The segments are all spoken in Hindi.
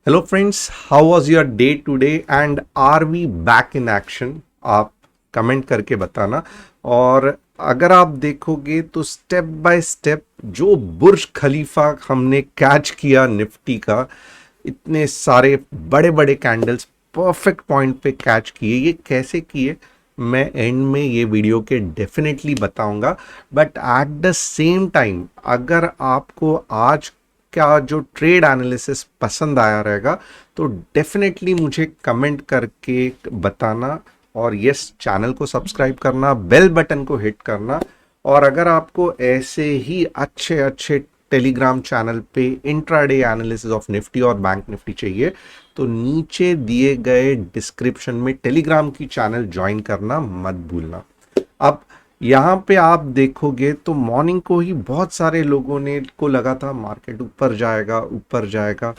Hello friends, how was your day today and are we back in action? आप कमेंट करके बताना। और अगर आप देखोगे तो स्टेप बाय स्टेप जो बुर्ज खलीफा हमने कैच किया निफ्टी का, इतने सारे बड़े बड़े कैंडल्स परफेक्ट पॉइंट पे कैच किए, ये कैसे किए मैं एंड में ये वीडियो के डेफिनेटली बताऊंगा। But at the same time अगर आपको आज क्या जो ट्रेड एनालिसिस पसंद आया रहेगा तो डेफिनेटली मुझे कमेंट करके बताना। और यस, चैनल को सब्सक्राइब करना, बेल बटन को हिट करना। और अगर आपको ऐसे ही अच्छे अच्छे टेलीग्राम चैनल पे इंट्राडे एनालिसिस ऑफ निफ्टी और बैंक निफ्टी चाहिए तो नीचे दिए गए डिस्क्रिप्शन में टेलीग्राम की चैनल ज्वाइन करना मत भूलना। अब यहाँ पे आप देखोगे तो मॉर्निंग को ही बहुत सारे लोगों ने को लगा था मार्केट ऊपर जाएगा ऊपर जाएगा।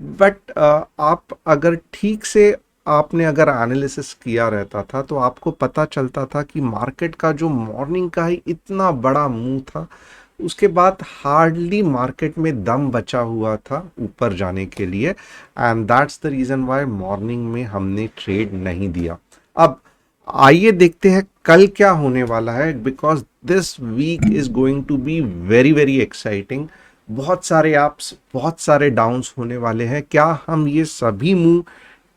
बट आप अगर ठीक से आपने अगर एनालिसिस किया रहता था तो आपको पता चलता था कि मार्केट का जो मॉर्निंग का ही इतना बड़ा मूव था, उसके बाद हार्डली मार्केट में दम बचा हुआ था ऊपर जाने के लिए। And that's the reason why morning में हमने ट्रेड नहीं दिया। अब आइए देखते हैं कल क्या होने वाला है, because this week is going to be very very exciting. बहुत सारे अप्स, बहुत सारे डाउन्स होने वाले हैं। क्या हम ये सभी मूव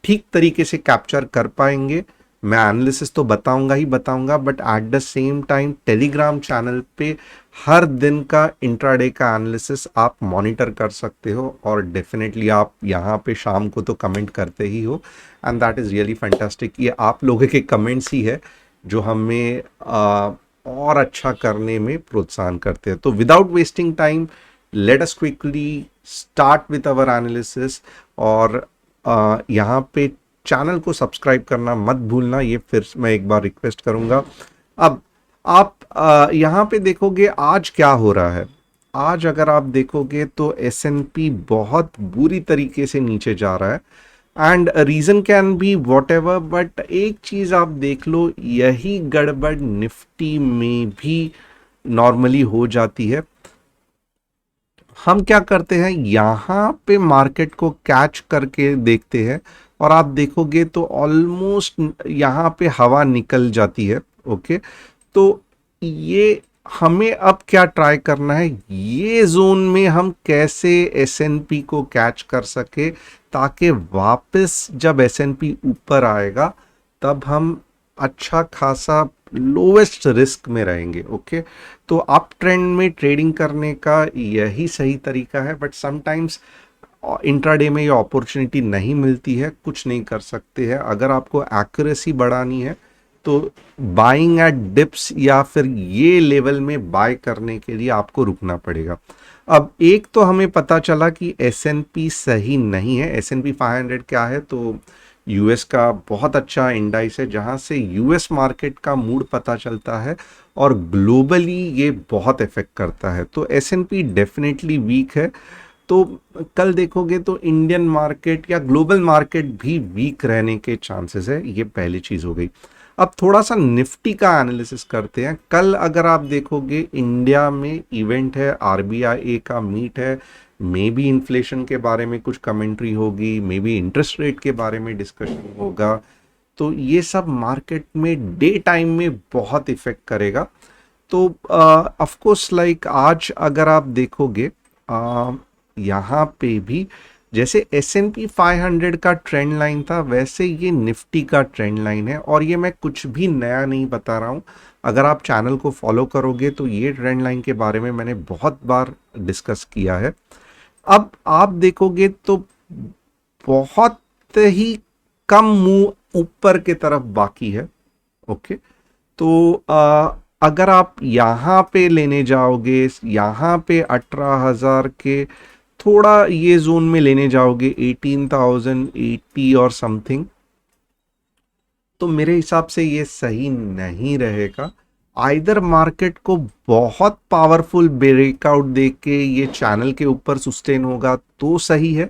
ठीक तरीके से कैप्चर कर पाएंगे? मैं एनालिसिस तो बताऊंगा ही बताऊंगा, but at the same time Telegram channel पे हर दिन का इंट्राडे का एनालिसिस आप मॉनिटर कर सकते हो। और डेफिनेटली आप यहाँ पे शाम को तो कमेंट करते ही हो, and that is really fantastic. ये आप लोगों के कमेंट्स ही है जो हमें और अच्छा करने में प्रोत्साहन करते हैं। तो without wasting time, let us quickly start with our analysis. और यहाँ पे चैनल को सब्सक्राइब करना मत भूलना, ये फिर मैं एक बार रिक्वेस्ट करूंगा। अब आप यहाँ पे देखोगे आज क्या हो रहा है। आज अगर आप देखोगे तो S&P बहुत बुरी तरीके से नीचे जा रहा है। And reason can be whatever, but एक चीज आप देख लो, यही गड़बड़ निफ्टी में भी नॉर्मली हो जाती है। हम क्या करते हैं, यहाँ पे मार्केट को कैच करके देखते हैं और आप देखोगे तो ऑलमोस्ट यहाँ पे हवा निकल जाती है। ओके, तो ये हमें अब क्या ट्राई करना है, ये जोन में हम कैसे S&P को कैच कर सके, ताकि वापस जब S&P ऊपर आएगा तब हम अच्छा खासा लोवेस्ट रिस्क में रहेंगे। ओके, तो अप ट्रेंड में ट्रेडिंग करने का यही सही तरीका है। बट समटाइम्स इंट्राडे में ये अपॉर्चुनिटी नहीं मिलती है, कुछ नहीं कर सकते हैं। अगर आपको एक्यूरेसी बढ़ानी है तो बाइंग एट डिप्स या फिर ये लेवल में बाय करने के लिए आपको रुकना पड़ेगा। अब एक तो हमें पता चला कि S&P सही नहीं है। S&P 500 क्या है, तो यूएस का बहुत अच्छा इंडाइस है जहां से यूएस मार्केट का मूड पता चलता है और ग्लोबली ये बहुत इफेक्ट करता है। तो S&P डेफिनेटली वीक है। तो कल देखोगे तो इंडियन मार्केट या ग्लोबल मार्केट भी वीक रहने के चांसेस है। ये पहली चीज हो गई। अब थोड़ा सा निफ्टी का एनालिसिस करते हैं। कल अगर आप देखोगे इंडिया में इवेंट है, RBI का मीट है, मे बी इन्फ्लेशन के बारे में कुछ कमेंट्री होगी, मे बी इंटरेस्ट रेट के बारे में डिस्कशन होगा। तो ये सब मार्केट में डे टाइम में बहुत इफेक्ट करेगा। तो ऑफ कोर्स लाइक आज अगर आप देखोगे यहाँ पे भी जैसे S&P 500 का ट्रेंड लाइन था, वैसे ये निफ्टी का ट्रेंड लाइन है। और ये मैं कुछ भी नया नहीं बता रहा हूँ। अगर आप चैनल को फॉलो करोगे तो ये ट्रेंड लाइन के बारे में मैंने बहुत बार डिस्कस किया है। अब आप देखोगे तो बहुत ही कम मूव ऊपर के तरफ बाकी है। ओके, तो अगर आप यहाँ पे लेने जाओगे, यहाँ पे 18,000 के थोड़ा ये जोन में लेने जाओगे, 18,080 और समथिंग, तो मेरे हिसाब से ये सही नहीं रहेगा। आइदर मार्केट को बहुत पावरफुल ब्रेकआउट देके ये चैनल के ऊपर सस्टेन होगा तो सही है,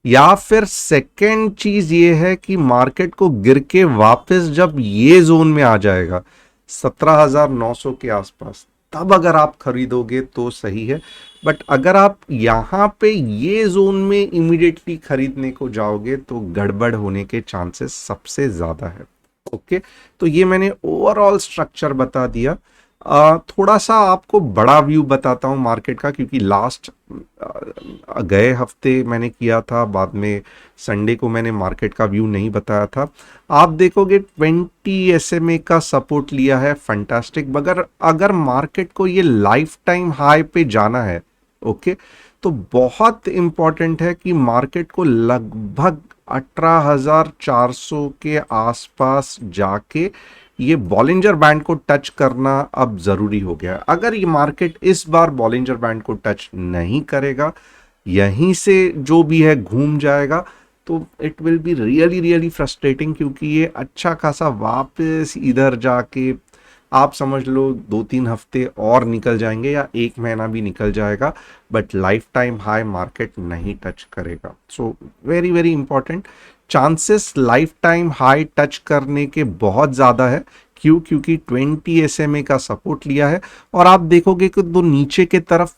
या फिर सेकेंड चीज ये है कि मार्केट को गिर के वापस जब ये जोन में आ जाएगा 17,900 के आसपास, तब अगर आप खरीदोगे तो सही है। बट अगर आप यहाँ पे ये जोन में इमीडिएटली खरीदने को जाओगे तो गड़बड़ होने के चांसेस सबसे ज़्यादा है। ओके, तो ये मैंने ओवरऑल स्ट्रक्चर बता दिया। थोड़ा सा आपको बड़ा व्यू बताता हूँ मार्केट का, क्योंकि लास्ट गए हफ्ते मैंने किया था, बाद में संडे को मैंने मार्केट का व्यू नहीं बताया था। आप देखोगे 20 SMA का सपोर्ट लिया है, फैंटास्टिक। मगर अगर मार्केट को ये लाइफ टाइम हाई पे जाना है, ओके, तो बहुत इंपॉर्टेंट है कि मार्केट को लगभग 18,400 के आसपास जाके ये बॉलिंजर बैंड को टच करना अब जरूरी हो गया है। अगर ये मार्केट इस बार बॉलिंजर बैंड को टच नहीं करेगा, यहीं से जो भी है घूम जाएगा, तो it will be really really frustrating, क्योंकि ये अच्छा खासा वापस इधर जाके आप समझ लो 2-3 हफ्ते और निकल जाएंगे या 1 महीना भी निकल जाएगा, but life time high market नहीं टच करेगा। So very very important, chances life time high touch करने के बहुत ज़्यादा है। क्यों? क्योंकि 20 SMA का सपोर्ट लिया है और आप देखोगे कि दो नीचे के तरफ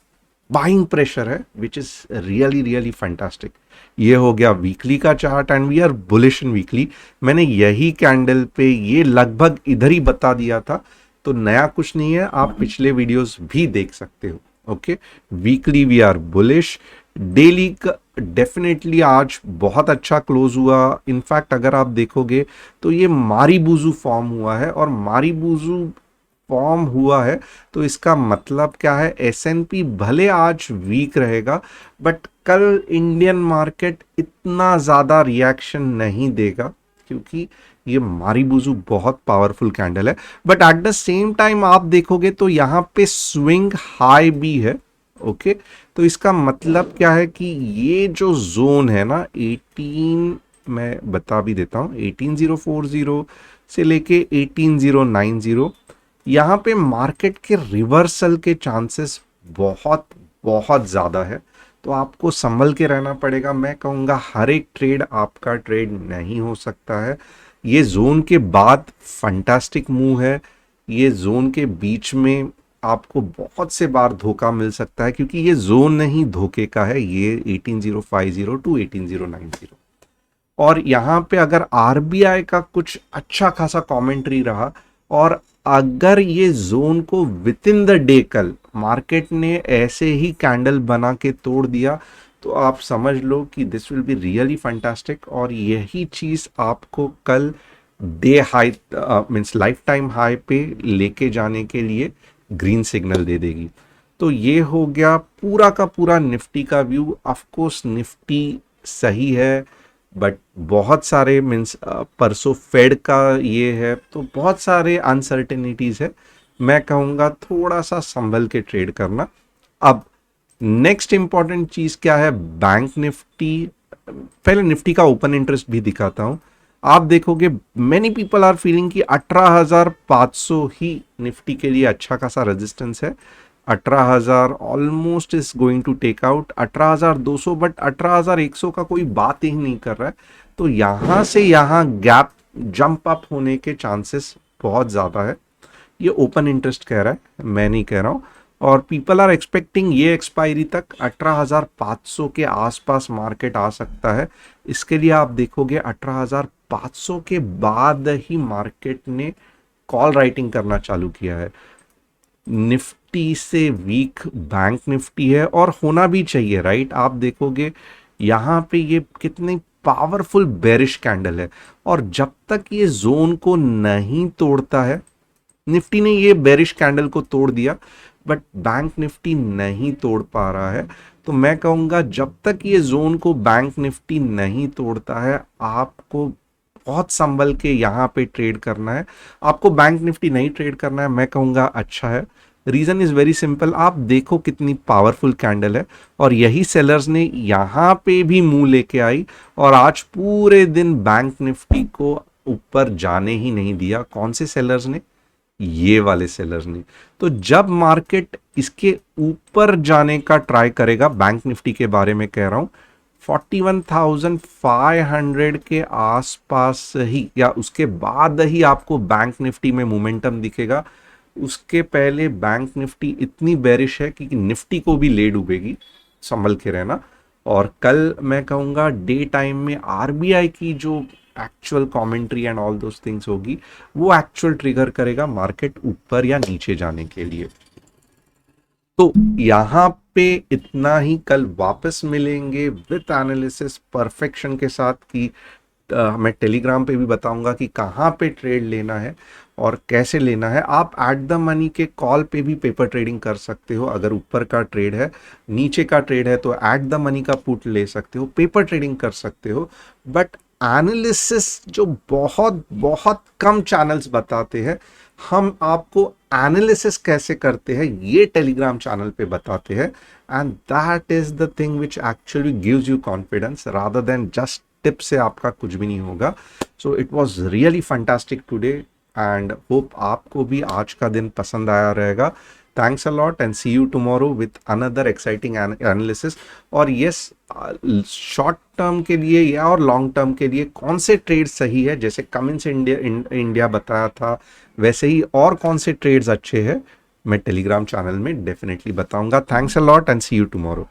बाइंग प्रेशर है, which is really really fantastic. ये हो गया वीकली का chart and we are bullish in weekly. मैंने यही कैंडल पे ये लगभग इधर ही बता दिया था, तो नया कुछ नहीं है, आप पिछले वीडियोस भी देख सकते हो। Okay, weekly we are bullish. Daily का डेफिनेटली आज बहुत अच्छा क्लोज हुआ। इनफैक्ट अगर आप देखोगे तो ये मारीबूजू फॉर्म हुआ है, और मारीबूजू फॉर्म हुआ है तो इसका मतलब क्या है, एसएनपी भले आज वीक रहेगा बट कल इंडियन मार्केट इतना ज़्यादा रिएक्शन नहीं देगा, क्योंकि ये मारीबूजू बहुत पावरफुल कैंडल है। But at the same time आप देखोगे तो यहाँ पे स्विंग हाई भी है। ओके, तो इसका मतलब क्या है कि ये जो जोन है ना 18, मैं बता भी देता हूँ, 18040 से लेके 18090, यहाँ पे मार्केट के रिवर्सल के चांसेस बहुत बहुत ज़्यादा है। तो आपको संभल के रहना पड़ेगा। मैं कहूँगा हर एक ट्रेड आपका ट्रेड नहीं हो सकता है। ये जोन के बाद फंटास्टिक मूव है, ये जोन के बीच में आपको बहुत से बार धोखा मिल सकता है, क्योंकि ये जोन नहीं धोखे का है, ये 18050 टू 18090। और यहाँ पे अगर आरबीआई का कुछ अच्छा खासा कमेंट्री रहा, और अगर ये जोन को विद इन द डे कल मार्केट ने ऐसे ही कैंडल बना के तोड़ दिया, तो आप समझ लो कि this will be really fantastic. और यही चीज़ आपको कल day high means life time high पे लेके जाने के लिए ग्रीन सिग्नल दे देगी। तो ये हो गया पूरा का पूरा निफ्टी का व्यू। ऑफ कोर्स निफ्टी सही है, बट बहुत सारे मीन्स परसों फेड का ये है, तो बहुत सारे अनसर्टेनिटीज है। मैं कहूँगा थोड़ा सा संभल के ट्रेड करना। अब नेक्स्ट इंपॉर्टेंट चीज़ क्या है, बैंक निफ्टी। पहले निफ्टी का ओपन इंटरेस्ट भी दिखाता हूँ। आप देखोगे मेनी पीपल आर फीलिंग कि 18,500 ही निफ्टी के लिए अच्छा खासा रेजिस्टेंस है। 18,000 almost is going to take out 18,200, but 18,100 का कोई बात ही नहीं कर रहा है। तो यहाँ से यहाँ गैप जंप अप होने के चांसेस बहुत ज़्यादा है। ये ओपन इंटरेस्ट कह रहा है, मैं नहीं कह रहा हूँ। और पीपल आर एक्सपेक्टिंग ये एक्सपायरी तक 18,500 के आसपास मार्केट आ सकता है। इसके लिए आप देखोगे 18,500 के बाद ही मार्केट ने कॉल राइटिंग करना चालू किया है। निफ्टी से वीक बैंक निफ्टी है, और होना भी चाहिए, राइट। आप देखोगे यहाँ पे ये कितनी पावरफुल बेरिश कैंडल है, और जब तक ये जोन को नहीं तोड़ता है, निफ्टी ने ये बेरिश कैंडल को तोड़ दिया बट बैंक निफ्टी नहीं तोड़ पा रहा है। तो मैं कहूँगा जब तक ये जोन को बैंक निफ्टी नहीं तोड़ता है, आपको बहुत संभल के यहाँ पे ट्रेड करना है। आपको बैंक निफ्टी नहीं ट्रेड करना है, मैं कहूँगा अच्छा है। रीज़न इज़ वेरी सिंपल, आप देखो कितनी पावरफुल कैंडल है, और यही सेलर्स ने यहाँ पे भी मुंह लेके आई, और आज पूरे दिन बैंक निफ्टी को ऊपर जाने ही नहीं दिया। कौन से सेलर्स ने? ये वाले सेलर्स ने। तो जब मार्केट इसके ऊपर जाने का ट्राई करेगा, बैंक निफ्टी के बारे में कह रहा हूं, 41,500 के आसपास ही या उसके बाद ही आपको बैंक निफ्टी में मोमेंटम दिखेगा। उसके पहले बैंक निफ्टी इतनी बेरिश है कि निफ्टी को भी ले डूबेगी, संभल के रहना। और कल मैं कहूँगा डे टाइम में आरबीआई की जो actual commentary and all those things होगी, वो एक्चुअल ट्रिगर करेगा मार्केट ऊपर या नीचे जाने के लिए। तो यहाँ पे इतना ही, कल वापस मिलेंगे विथ एनालिसिस परफेक्शन के साथ कि मैं टेलीग्राम पे भी बताऊंगा कि कहाँ पे ट्रेड लेना है और कैसे लेना है। आप एट द मनी के कॉल पे भी पेपर ट्रेडिंग कर सकते हो, अगर ऊपर का ट्रेड है, नीचे का ट्रेड है तो एट द मनी का पुट ले सकते हो, पेपर ट्रेडिंग कर सकते हो। बट एनालिसिस जो बहुत बहुत कम चैनल्स बताते हैं, हम आपको एनालिसिस कैसे करते हैं ये टेलीग्राम चैनल पे बताते हैं। And that is the thing which actually gives you confidence rather than just tip से आपका कुछ भी नहीं होगा। So it was really fantastic today and hope आपको भी आज का दिन पसंद आया रहेगा। Thanks a lot and see you tomorrow with another exciting analysis. और यस, शॉर्ट टर्म के लिए या और लॉन्ग टर्म के लिए कौन से ट्रेड सही है, जैसे कमिंस इंडिया बताया था, वैसे ही और कौन से ट्रेड्स अच्छे हैं मैं टेलीग्राम चैनल में डेफिनेटली बताऊंगा। Thanks a lot and see you tomorrow.